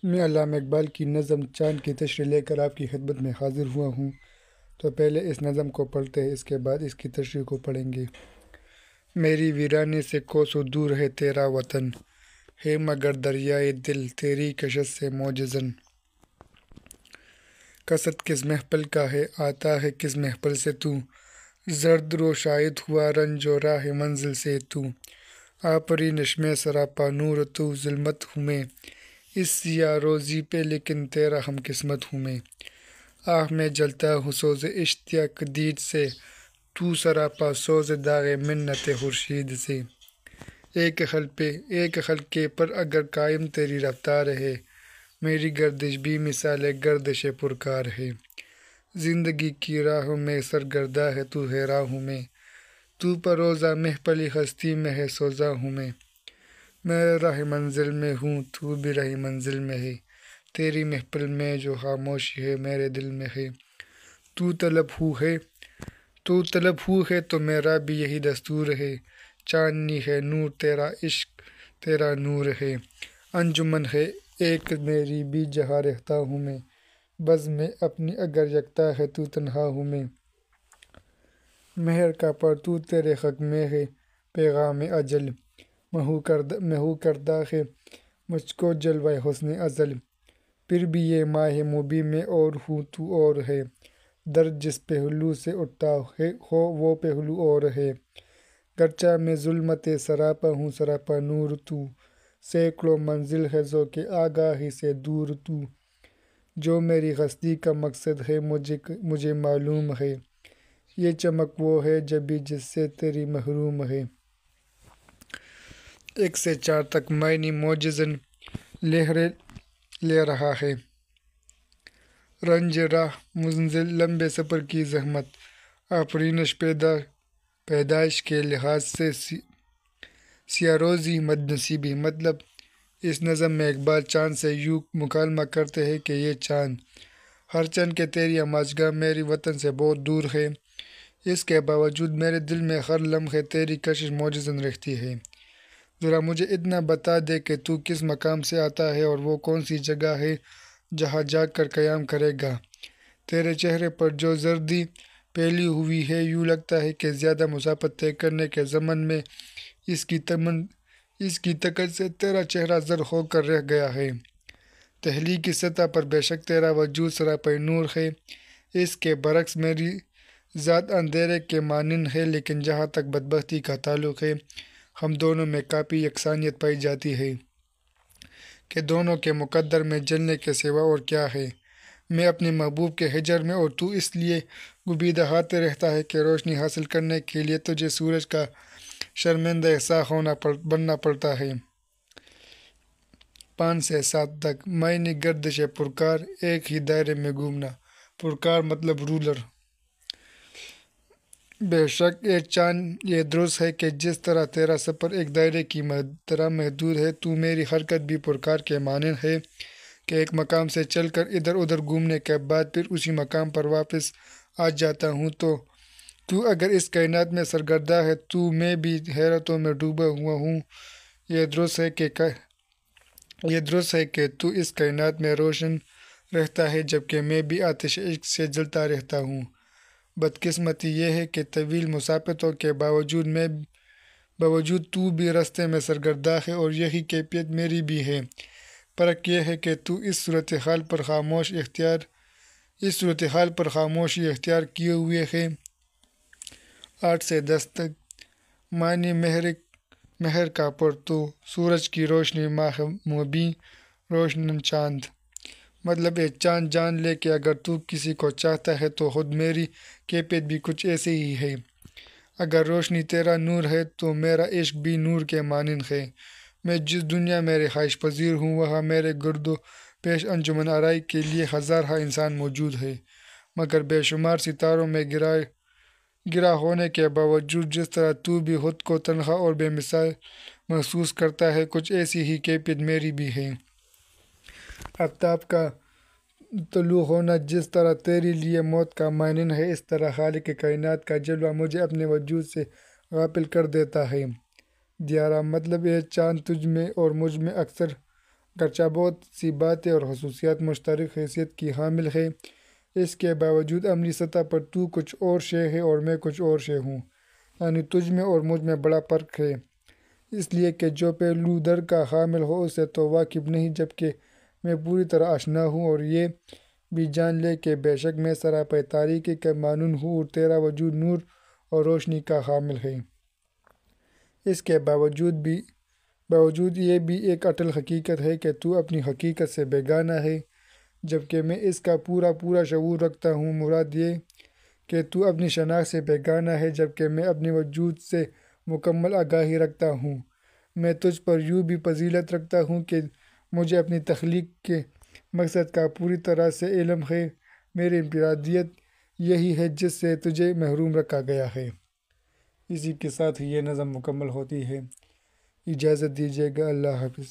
میں علامہ اقبال کی نظم چاند کی تشریح لے کر آپ کی خدمت میں حاضر ہوا ہوں۔ تو پہلے اس نظم کو پڑھتے ہیں، اس کے بعد اس کی تشریح کو پڑھیں گے۔ میری ویرانے سے کوسوں دور ہے تیرا وطن، ہے مگر دریائے دل تیری کشش سے موجزن۔ قصد کس محفل کا ہے آتا ہے کس محفل سے تو، زرد رو شاید ہوا رنج و راہ منزل سے تو۔ آفرینش میں سراپا نور تو ظلمت ہوں میں، اس سیاہ روزی پہ لیکن تیرا ہم قسمت ہوں میں۔ آہ میں جلتا ہوں سوز اشتیاق دید سے، تو سراپا سوز داغ منت خورشید سے۔ ایک خلقے پر اگر قائم تیری رفتار ہے، میری گردش بھی مثال گردش پرکار ہے۔ زندگی کی راہوں میں سرگرداں ہے تو حیراں ہوں میں، تو پروزہ محفلی ہستی میں ہے سوزاں ہوں میں راہ منزل میں ہوں تو بھی راہ منزل میں ہے، تیری محفل میں جو خاموشی ہے میرے دل میں ہے۔ تو طلب ہو ہے تو میرا بھی یہی دستور ہے، چاندنی ہے نور تیرا عشق تیرا نور ہے۔ انجمن ہے ایک میری بھی جہاں رہتا ہوں میں، بزم میں اپنی اگر یکتا ہے تو تنہا ہوں میں۔ مہر کا پرتو تیرے حق میں ہے پیغام اجل، محو کردہ ہے مجھ کو جلوہ حسن ازل۔ پھر بھی یہ ماہ مبیں میں اور ہوں تو اور ہے، درد جس پہلو سے اٹھتا ہو وہ پہلو اور ہے۔ گرچہ میں ظلمت سراپا ہوں سراپا نور تو، سینکڑوں منزل ہے ذوق آگاہی سے دور تو۔ جو میری ہستی کا مقصد ہے مجھے معلوم ہے، یہ چمک وہ ہے جبھی جس سے تیری محروم ہے۔ 1 سے 4 تک معنی موجزن لہریں لے رہا ہے۔ رنج راہ منزل لمبے سفر کی زحمت، آفرینش پیدائش کے لحاظ سے سیاہ روزی بد نصیبی۔ مطلب اس نظم میں اقبال چاند سے یوں مکالمہ کرتے ہیں کہ یہ چاند، ہر چند کہ تیری آماجگاہ میری وطن سے بہت دور ہے، اس کے باوجود میرے دل میں ہر لمحے تیری کشش موجزن رہتی ہے۔ ذرا مجھے اتنا بتا دے کہ تو کس مقام سے آتا ہے اور وہ کون سی جگہ ہے جہاں جا کر قیام کرے گا۔ تیرے چہرے پر جو زردی پھیلی ہوئی ہے، یوں لگتا ہے کہ زیادہ مسافت طے کرنے کے ضمن میں اس کی طاقت سے تیرا چہرہ زرد ہو کر رہ گیا ہے۔ تخلیقی سطح پر بے شک تیرا وجود سراپا نور ہے، اس کے برعکس میری ذات اندھیرے کے مانند ہے، لیکن جہاں تک بدبختی کا تعلق ہے، ہم دونوں میں کافی یکسانیت پائی جاتی ہے کہ دونوں کے مقدر میں جلنے کے سوا اور کیا ہے۔ میں اپنے محبوب کے ہجر میں اور تو اس لیے گبیدہ ہاتھ رہتا ہے کہ روشنی حاصل کرنے کے لیے تجھے سورج کا شرمندہ ساخ بننا پڑتا ہے۔ 5 سے 7 تک معنی گردش پرکار، ایک ہی دائرے میں گھومنا۔ پرکار مطلب رولر۔ بے شک اے چاند یہ درست ہے کہ جس طرح تیرا سفر ایک دائرے کی طرح محدود ہے، تو میری حرکت بھی پرکار کے مانند ہے کہ ایک مقام سے چل کر ادھر ادھر گھومنے کے بعد پھر اسی مقام پر واپس آ جاتا ہوں۔ تو اگر اس کائنات میں سرگرداں ہے تو میں بھی حیرتوں میں ڈوبا ہوا ہوں۔ یہ درست ہے کہ تو اس کائنات میں روشن رہتا ہے جبکہ میں بھی آتش عشق سے جلتا رہتا ہوں۔ بدقسمتی یہ ہے کہ طویل مسافتوں کے باوجود تو بھی راستے میں سرگرداں ہے اور یہی کیفیت میری بھی ہے۔ فرق یہ ہے کہ تو اس صورتحال پر خاموشی اختیار کیے ہوئے ہے۔ 8 سے 10 تک معنی مہر کا پرتو، سورج کی روشنی، ماہ مبیں، روشن چاند۔ مطلب یہ چاند جان لے کہ اگر تو کسی کو چاہتا ہے تو خود میری کیفیت بھی کچھ ایسے ہی ہے۔ اگر روشنی تیرا نور ہے تو میرا عشق بھی نور کے مانند ہے۔ میں جس دنیا میں رہائش پذیر ہوں وہاں میرے گرد و پیش انجمن آرائی کے لیے ہزارہا انسان موجود ہے، مگر بے شمار ستاروں میں گرا ہونے کے باوجود جس طرح تو بھی خود کو تنہا اور بے مثال محسوس کرتا ہے، کچھ ایسی ہی کیفیت میری بھی ہے۔ آفتاب کا طلوع ہونا جس طرح تیرے لیے موت کا مانند ہے، اس طرح خالق کائنات کا جلوہ مجھے اپنے وجود سے غافل کر دیتا ہے۔ دیارہ مطلب یہ چاند تجھ میں اور مجھ میں اکثر گرچہ بہت سی باتیں اور خصوصیات مشترک حیثیت کی حامل ہے، اس کے باوجود عملی سطح پر تو کچھ اور شے ہے اور میں کچھ اور شے ہوں، یعنی تجھ میں اور مجھ میں بڑا فرق ہے، اس لیے کہ جو پہلو در کا حامل ہو اسے تو واقف نہیں، جبکہ میں پوری طرح آشنا ہوں، اور یہ بھی جان لے کہ بے شک میں سراپے تاریکی کا مانند ہوں اور تیرا وجود نور اور روشنی کا حامل ہے۔ اس کے باوجود یہ بھی ایک اٹل حقیقت ہے کہ تو اپنی حقیقت سے بیگانہ ہے، جبکہ میں اس کا پورا شعور رکھتا ہوں۔ مراد یہ کہ تو اپنی شناخت سے بیگانہ ہے، جبکہ میں اپنے وجود سے مکمل آگاہی رکھتا ہوں۔ میں تجھ پر یوں بھی فضیلت رکھتا ہوں کہ مجھے اپنی تخلیق کے مقصد کا پوری طرح سے علم ہے۔ میری انفرادیت یہی ہے جس سے تجھے محروم رکھا گیا ہے۔ اسی کے ساتھ ہی یہ نظم مکمل ہوتی ہے۔ اجازت دیجیے گا، اللہ حافظ۔